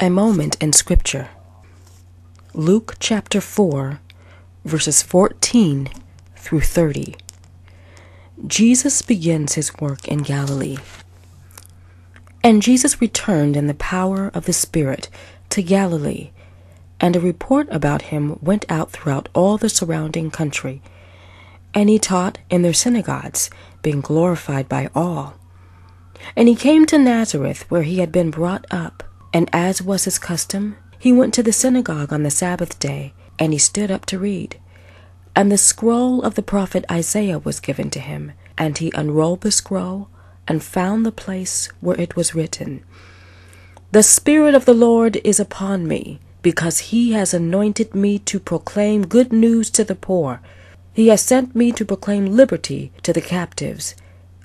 A moment in Scripture. Luke chapter 4, verses 14 through 30. Jesus begins his work in Galilee. And Jesus returned in the power of the Spirit to Galilee, and a report about him went out throughout all the surrounding country. And he taught in their synagogues, being glorified by all. And he came to Nazareth, where he had been brought up. And as was his custom, he went to the synagogue on the Sabbath day, and he stood up to read. And the scroll of the prophet Isaiah was given to him, and he unrolled the scroll, and found the place where it was written, "The Spirit of the Lord is upon me, because he has anointed me to proclaim good news to the poor. He has sent me to proclaim liberty to the captives,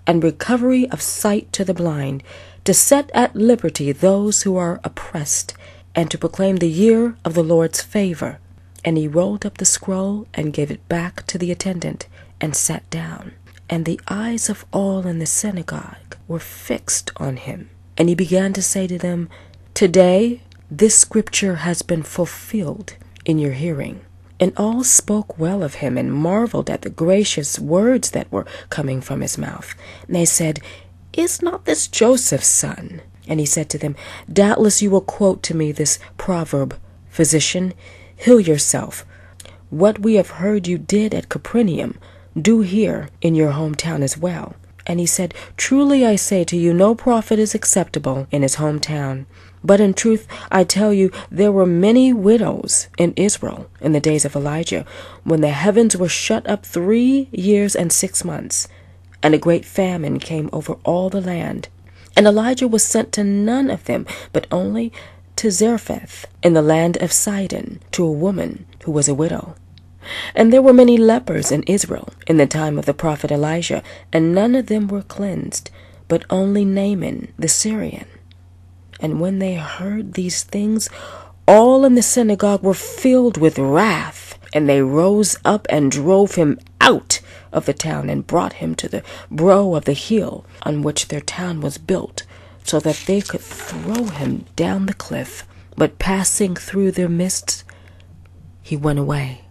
and recovery of sight to the blind, to set at liberty those who are oppressed, and to proclaim the year of the Lord's favor." And he rolled up the scroll and gave it back to the attendant, and sat down. And the eyes of all in the synagogue were fixed on him. And he began to say to them, "Today this scripture has been fulfilled in your hearing." And all spoke well of him, and marveled at the gracious words that were coming from his mouth. And they said, "Is not this Joseph's son?" And he said to them, "Doubtless you will quote to me this proverb, 'Physician, heal yourself. What we have heard you did at Capernaum, do here in your hometown as well." And he said, "Truly I say to you, no prophet is acceptable in his hometown. But in truth, I tell you, there were many widows in Israel in the days of Elijah, when the heavens were shut up 3 years and 6 months, and a great famine came over all the land. And Elijah was sent to none of them, but only to Zarephath in the land of Sidon, to a woman who was a widow. And there were many lepers in Israel in the time of the prophet Elijah, and none of them were cleansed, but only Naaman the Syrian. And when they heard these things, all in the synagogue were filled with wrath, and they rose up and drove him out of the town, and brought him to the brow of the hill on which their town was built, so that they could throw him down the cliff. But passing through their midst, he went away.